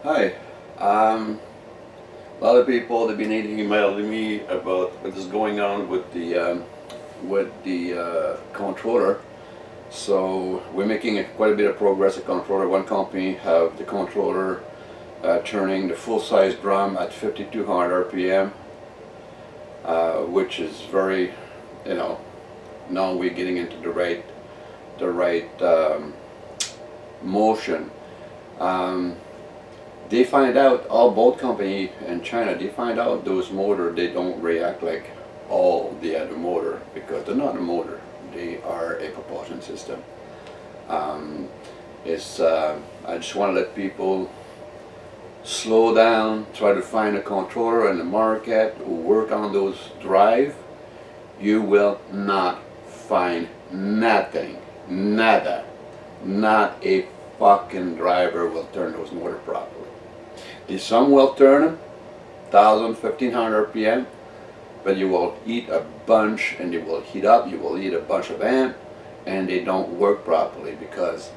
Hi. A lot of people have been emailing me about what is going on with the controller. So we're making quite a bit of progress. The controller. One company have the controller turning the full-size drum at 5,200 RPM, which is very, you know, now we're getting into the right motion. Um, they find out, all boat company in China, they find out those motor, they don't react like all the other motor because they're not a motor, they are a propulsion system. um, I just want to let people slow down, try to find a controller in the market, work on those drive. You will not find nothing, nada, not a fucking driver will turn those motor properly. Some will turn them 1,000, 1,500 RPM, but you will eat a bunch and they will heat up, you will eat a bunch of amp, and they don't work properly because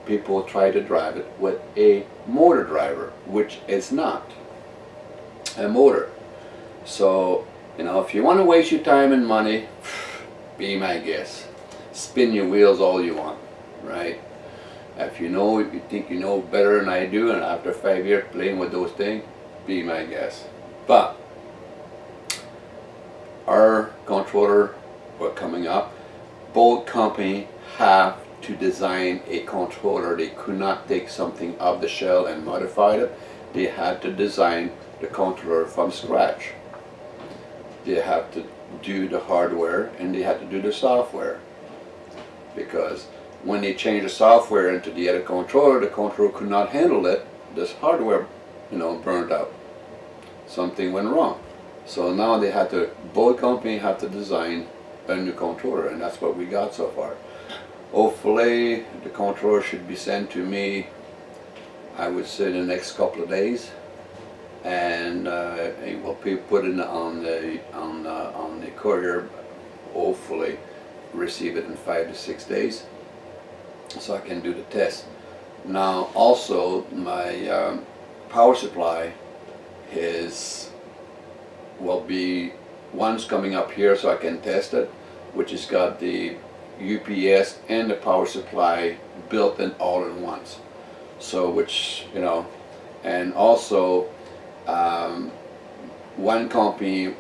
people try to drive it with a motor driver, which is not a motor. So, if you want to waste your time and money, be my guest. Spin your wheels all you want, right? If you think you know better than I do, and after 5 years playing with those things, be my guest. But our controller, what coming up, both company have to design a controller. They could not take something off the shelf and modify it. They had to design the controller from scratch. They have to do the hardware and they had to do the software, because when they changed the software into the other controller, the controller could not handle it. This hardware, burned out. Something went wrong. So now both companies have to design a new controller, and that's what we got so far. Hopefully the controller should be sent to me, I would say, in the next couple of days, and it will be put in on the courier. Hopefully receive it in 5 to 6 days, so I can do the test. Now also my power supply will be one's coming up here so I can test it, which has got the UPS and the power supply built in all in once. So and also one company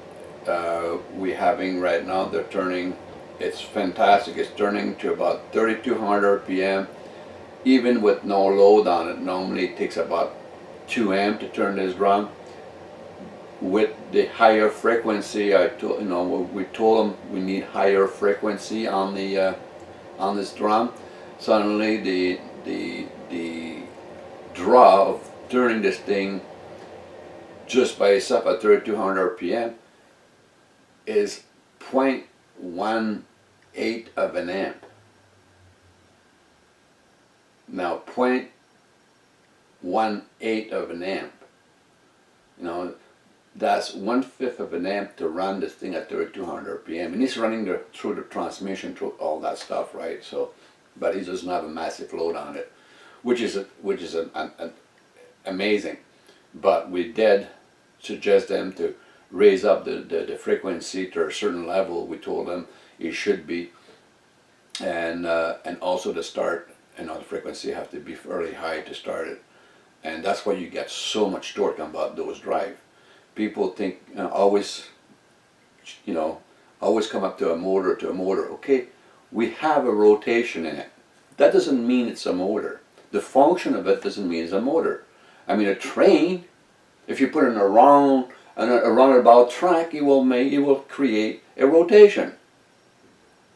we having right now, they're turning, it's fantastic, it's turning to about 3,200 RPM even with no load on it. Normally it takes about 2 amp to turn this drum. With the higher frequency, we told them we need higher frequency on this drum. Suddenly the draw of turning this thing just by itself at 3,200 RPM is 0.18 of an amp. Now 0.18 of an amp, that's 1/5 of an amp to run this thing at 3,200 RPM, and he's running through the transmission, through all that stuff, right? So, but he doesn't have a massive load on it, which is amazing. But we did suggest them to raise up the frequency to a certain level. We told them it should be, and also to start, the frequency have to be fairly high to start it, and that's why you get so much torque about those drive. People think, always come up to a motor. Okay, we have a rotation in it. That doesn't mean it's a motor. The function of it doesn't mean it's a motor. I mean, a train, if you put it in a roundabout track, it will create a rotation.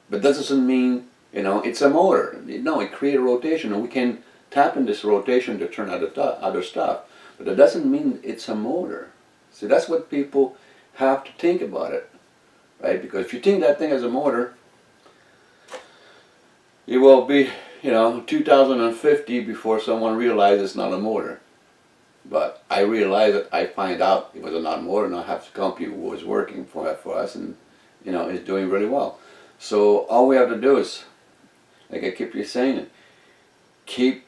But that doesn't mean, it's a motor. No, it creates a rotation, and we can tap in this rotation to turn other stuff. But that doesn't mean it's a motor. See, that's what people have to think about it, right? Because if you think that thing is a motor, it will be, 2050 before someone realizes it's not a motor. But I realized it, I find out it was not a motor, and I have a company who was working for us, and, is doing really well. So all we have to do is, like I keep saying, keep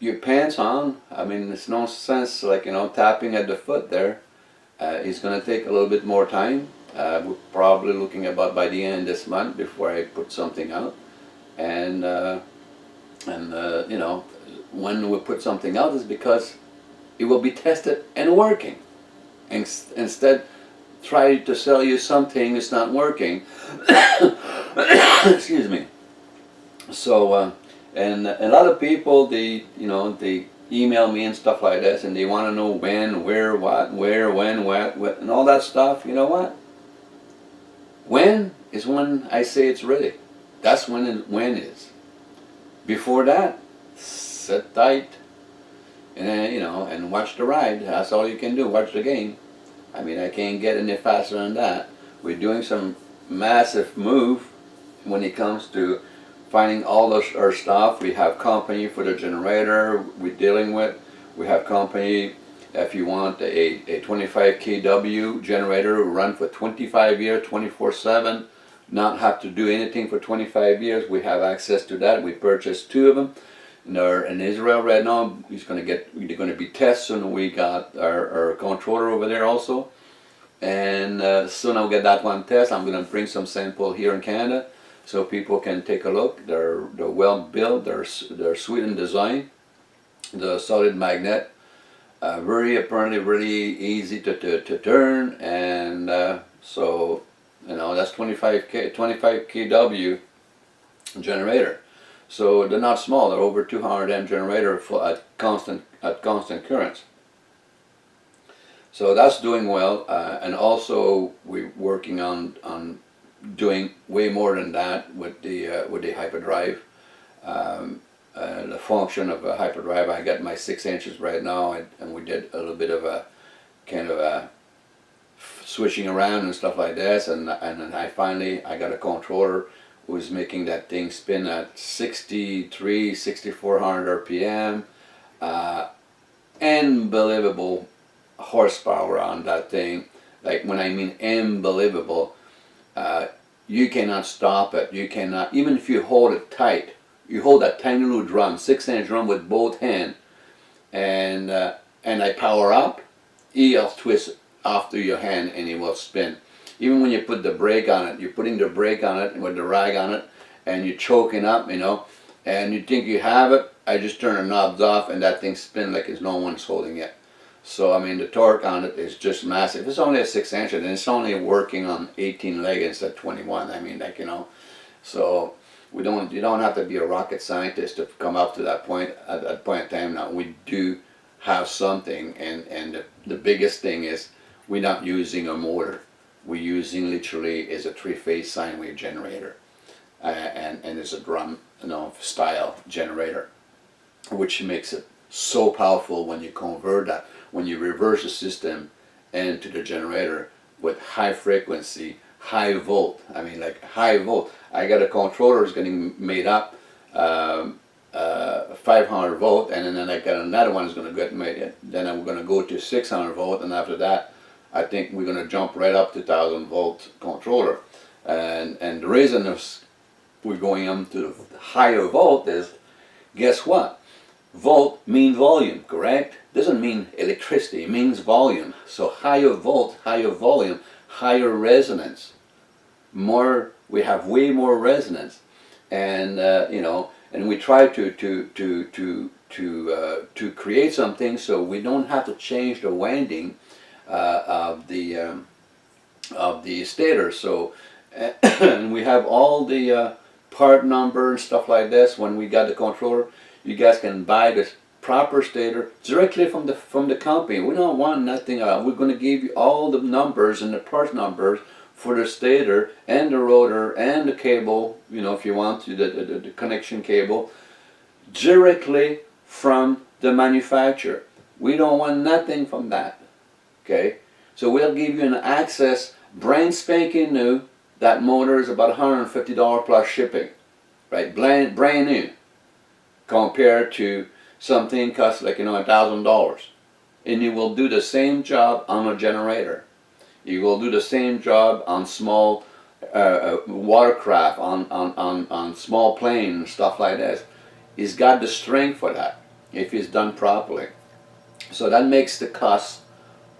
your pants on. I mean, it's no sense like, tapping at the foot there. It's going to take a little bit more time. We're probably looking about by the end of this month before I put something out. And when we put something out is because it will be tested and working. And instead, try to sell you something that's not working. Excuse me. So, and a lot of people, they email me and stuff like this, and they want to know when, where, what, where, when, what, and all that stuff. You know what? When is when I say it's ready. That's when is. Before that, sit tight, and and watch the ride. That's all you can do. Watch the game. I mean, I can't get any faster than that. We're doing some massive move when it comes to finding all our stuff. We have company for the generator we're dealing with. We have company if you want a 25 kW generator run for 25 years, 24/7, not have to do anything for 25 years. We have access to that. We purchased 2 of them. And they're in Israel right now. They're going to be tested, and we got our controller over there also. And soon I'll get that one test. I'm going to bring some sample here in Canada so people can take a look. They're well built. They're sweet in design. The solid magnet, apparently really easy to turn, and so that's 25 kW generator. So they're not small. They're over 200 amp generator at constant currents. So that's doing well, and also we're working on doing way more than that with the hyperdrive. The function of a hyperdrive. I got my 6 inches right now, and we did a little bit of a kind of a switching around and stuff like this, and then I got a controller who's making that thing spin at 6400 RPM. Unbelievable horsepower on that thing. Like, when I mean unbelievable, you cannot stop it. You cannot, even if you hold it tight. You hold that tiny little drum, 6-inch drum with both hands, and I power up, he'll twist after your hand and it will spin. Even when you put the brake on it, you're putting the brake on it with the rag on it, and you're choking up, and you think you have it. I just turn the knobs off, and that thing spins like no one's holding it. So I mean, the torque on it is just massive. It's only a 6-inch, and it's only working on 18 leg instead of 21. I mean, so. You don't have to be a rocket scientist to come up to that point. At that point in time now, we do have something, and the biggest thing is we're not using a motor. We're using literally is a 3-phase sine wave generator, and it's a drum style generator, which makes it so powerful when you convert that, when you reverse the system into the generator with high frequency, high volt. I mean, like high volt. I got a controller that's getting made up 500 volt, and then I got another one that's going to get made. Then I'm going to go to 600 volt, and after that, I think we're going to jump right up to 1000 volt controller. And the reason we're going up to the higher volt is, guess what? Volt means volume, correct? Doesn't mean electricity. It means volume. So higher volt, higher volume, higher resonance. We have way more resonance, and and we try to create something so we don't have to change the winding of the stator. So and we have all the part number and stuff like this. When we got the controller, you guys can buy the proper stator directly from the company. We don't want nothing else. We're going to give you all the numbers and the part numbers for the stator and the rotor and the cable, if you want to, the connection cable, directly from the manufacturer. We don't want nothing from that. Okay? So we'll give you an access, brand spanking new. That motor is about $150 plus shipping. Right? Brand new. Compared to something costs like $1,000. And you will do the same job on a generator. You will do the same job on small watercraft, on small planes, stuff like that. He's got the strength for that. if it's done properly. So that makes the cost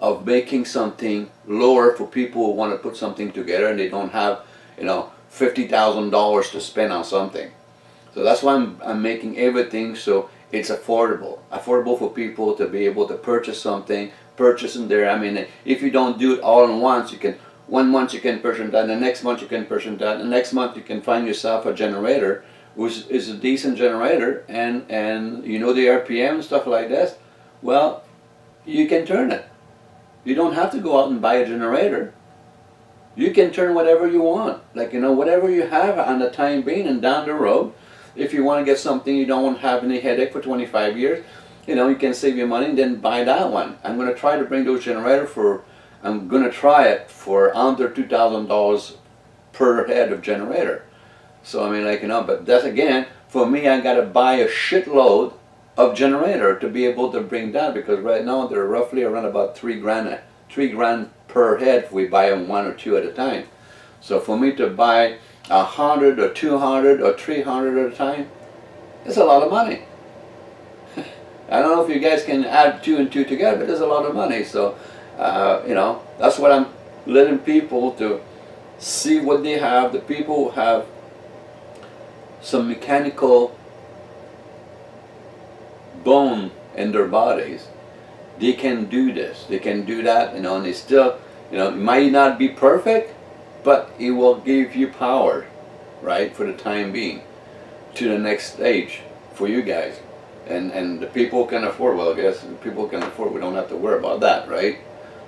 of making something lower for people who want to put something together and they don't have, you know, $50,000 to spend on something. So that's why I'm making everything so it's affordable for people to be able to purchase something, purchase in there. I mean, if you don't do it all at once, you can, 1 month you can purchase that, the next month you can purchase that, the next month you can find yourself a generator, which is a decent generator, and you know the RPM and stuff like this. Well, you can turn it. You don't have to go out and buy a generator. You can turn whatever you want, like, you know, whatever you have on the time being, and down the road, if you want to get something you don't have any headache for 25 years, you know, you can save your money and then buy that one. I'm going to try to bring those generators I'm going to try it for under $2,000 per head of generator. So I mean, like, you know, but that's, again, for me, I got to buy a shitload of generator to be able to bring that, because right now they're roughly around about $3,000 per head if we buy them 1 or 2 at a time. So for me to buy 100 or 200 or 300 at a time, it's a lot of money. I don't know if you guys can add 2 and 2 together, but there's a lot of money. So you know, that's what I'm letting people to see what they have. The people who have some mechanical bone in their bodies, they can do this, they can do that, you know, and they still, you know, it might not be perfect, but it will give you power, right, for the time being, to the next stage for you guys. And the people can afford, well, I guess the people can afford, we don't have to worry about that, right?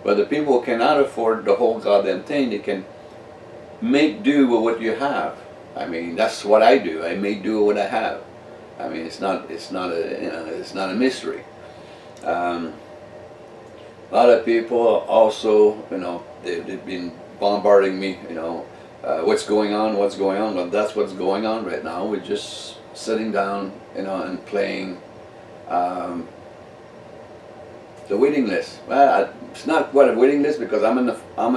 But the people who cannot afford the whole goddamn thing, they can make do with what you have. I mean, that's what I do. I make do with what I have. I mean, it's not a, you know, it's not a mystery. A lot of people also, you know, they've been bombarding me, you know, what's going on. Well, that's what's going on right now. We're just sitting down, you know, and playing the waiting list. Well, it's not quite a waiting list, because I'm on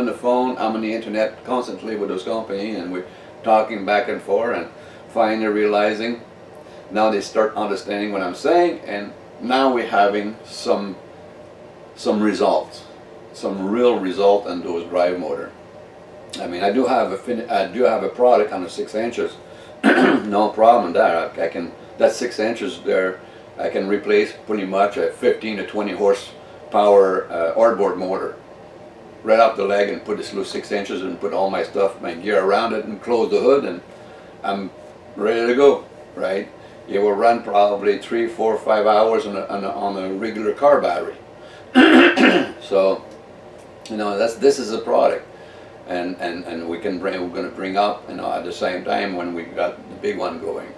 the phone, I'm on the internet constantly with those companies, and we're talking back and forth, and finally realizing, now they start understanding what I'm saying, and now we're having some results, some real result on those drive motor. I mean, I do have a product on the 6 inches, no problem there. I can, that 6 inches there, I can replace pretty much a 15 to 20 horsepower outboard motor right off the leg, and put this little 6 inches and put all my stuff, my gear around it, and close the hood, and I'm ready to go, right? It will run probably 3, 4, 5 hours on a regular car battery. So, you know, this is a product, and we're going to bring up, you know, at the same time when we got the big one going.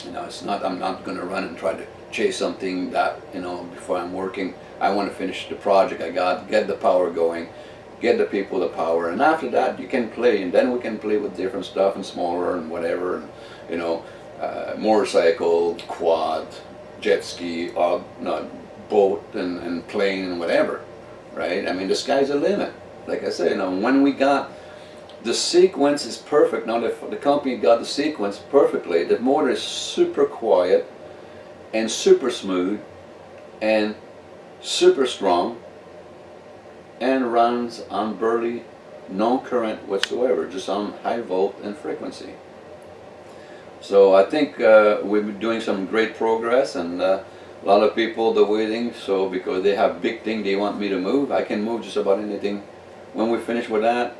You know, it's not, I'm not going to run and try to chase something that, you know, before I'm working. I want to finish the project I got, get the power going, get the people the power, and after that you can play, and then we can play with different stuff and smaller and whatever, and, you know, motorcycle, quad, jet ski, boat, and plane, and whatever, right? I mean, the sky's the limit. Like I said, you know, when we got the sequence is perfect. Now the company got the sequence perfectly. The motor is super quiet and super smooth and super strong, and runs on barely no current whatsoever, just on high volt and frequency. So I think we've been doing some great progress, and a lot of people are waiting, so because they have big thing they want me to move, I can move just about anything. When we finish with that,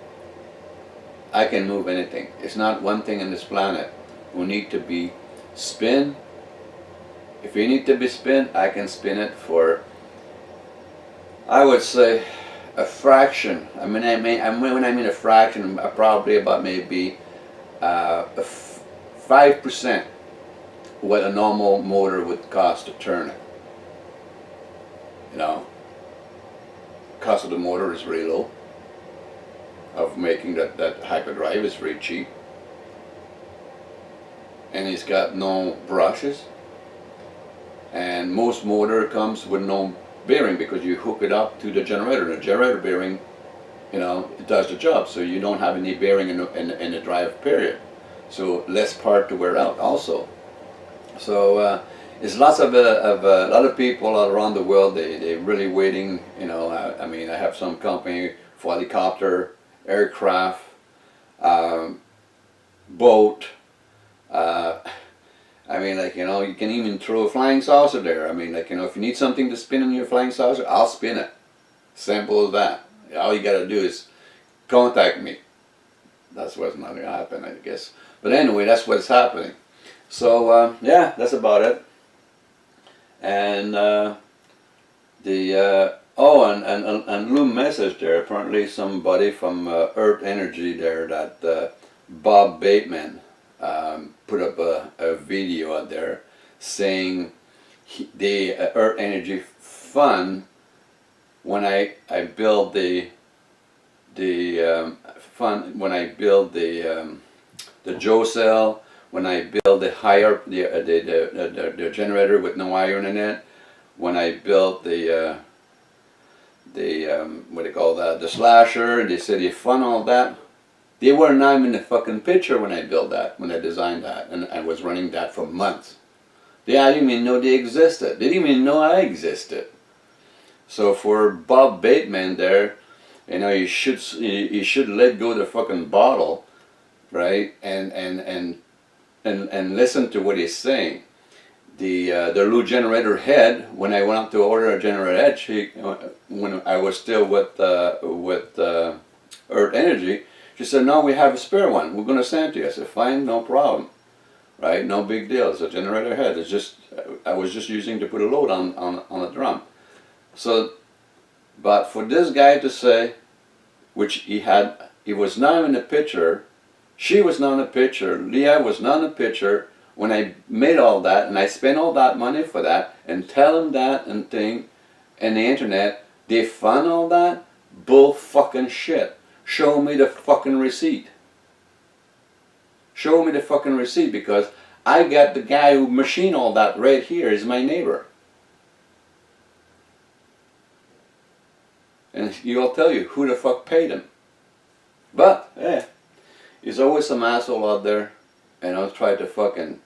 I can move anything. It's not one thing on this planet who need to be spin. If you need to be spin, I can spin it for, I would say, a fraction. When I mean a fraction, probably about maybe 5% what a normal motor would cost to turn it. You know, cost of the motor is very low. Of making that hyperdrive is very cheap, and it's got no brushes, and most motor comes with no bearing, because you hook it up to the generator. The generator bearing, you know, it does the job, so you don't have any bearing in the drive period, so less part to wear out also. So There's lots of a lot of people all around the world. They really waiting. You know, I mean, I have some company for helicopter, aircraft, um, boat. Uh, I mean, like, you know, you can even throw a flying saucer there. I mean, like, you know, if you need something to spin on your flying saucer, I'll spin it. Simple as that. All you gotta do is contact me. That's what's not gonna happen, I guess. But anyway, that's what's happening. So yeah, that's about it. And oh, and little message there. Apparently, somebody from Earth Energy there, that Bob Bateman, put up a video out there saying the Earth Energy Fund, when I build the fund, when I build the Joe cell, when I build the generator with no iron in it, when I built the what do you call that, the slasher, they said you fund all that. They were not even in the fucking picture when I built that, when I designed that, and I was running that for months. I didn't even know they existed. They didn't even know I existed. So for Bob Bateman there, you know, you should let go of the fucking bottle, right? And listen to what he's saying. The little generator head, when I went out to order a generator head, when I was still with Earth Energy, she said, "No, we have a spare one. We're going to send it to you." I said, "Fine, no problem, right? No big deal. It's a generator head. It's just I was just using to put a load on a drum." So, but for this guy to say, which he was not in the picture, she was not in the picture, Leah was not in the picture when I made all that and I spent all that money for that, and tell him that and thing, and the internet, they fund all that? Bull fucking shit. Show me the fucking receipt. Show me the fucking receipt, because I got the guy who machined all that right here is my neighbor. And he'll tell you who the fuck paid him. But, yeah, there's always some asshole out there, and I'll try to fucking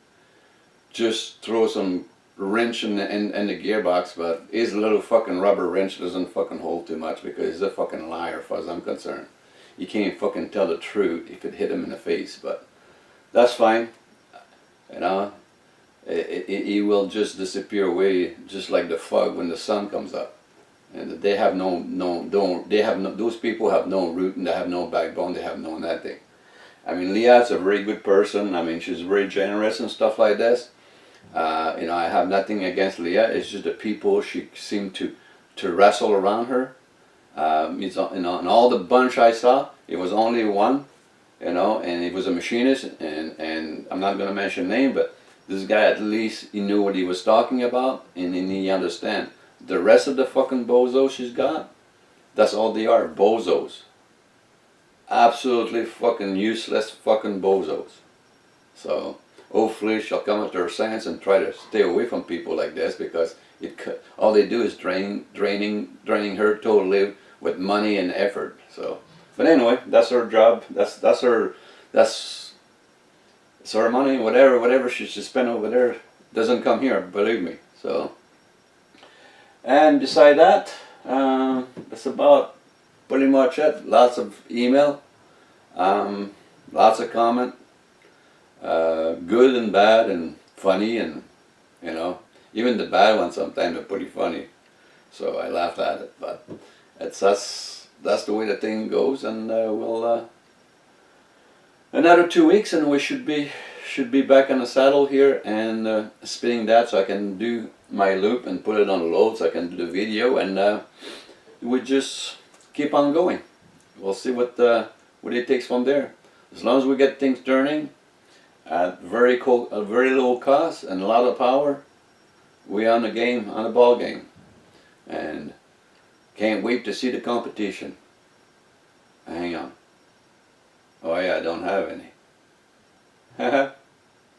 just throw some wrench in the gearbox, but his little fucking rubber wrench doesn't fucking hold too much, because he's a fucking liar as far as I'm concerned. You can't fucking tell the truth if it hit him in the face, but that's fine. You know, he will just disappear away, just like the fog when the sun comes up. And they have those people have no root, and they have no backbone, they have no nothing. I mean, Leah's a very good person. I mean, she's very generous and stuff like this. You know, I have nothing against Leah. It's just the people she seemed to wrestle around her. You know, and all the bunch I saw, it was only one, you know, and he was a machinist, and I'm not going to mention name, but this guy, at least he knew what he was talking about, and he understand. The rest of the fucking bozos she's got, that's all they are, bozos. Absolutely fucking useless fucking bozos. So hopefully she'll come to her sense and try to stay away from people like this, because all they do is draining her totally with money and effort. So, but anyway, that's her job. That's her money. Whatever she should spend over there doesn't come here. Believe me. So, and beside that, that's about pretty much it. Lots of email, lots of comment, good and bad and funny, and you know, even the bad ones sometimes are pretty funny. So I laughed at it, but that's the way the thing goes, and we'll another 2 weeks and we should be back on the saddle here and spinning that, so I can do my loop and put it on the load, so I can do the video, and we just keep on going. We'll see what it takes from there. As long as we get things turning at very low cost and a lot of power, we're on the ball game, and can't wait to see the competition. Hang on. Oh yeah, I don't have any.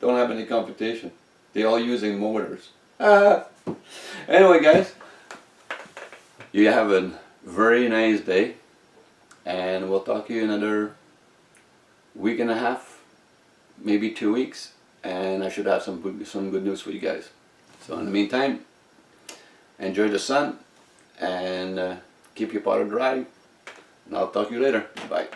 Don't have any competition. They're all using motors. Anyway, guys, you have a very nice day, and we'll talk to you another week and a half, maybe 2 weeks, and I should have some good news for you guys. So in the meantime, enjoy the sun and keep your powder dry. And I'll talk to you later. Bye.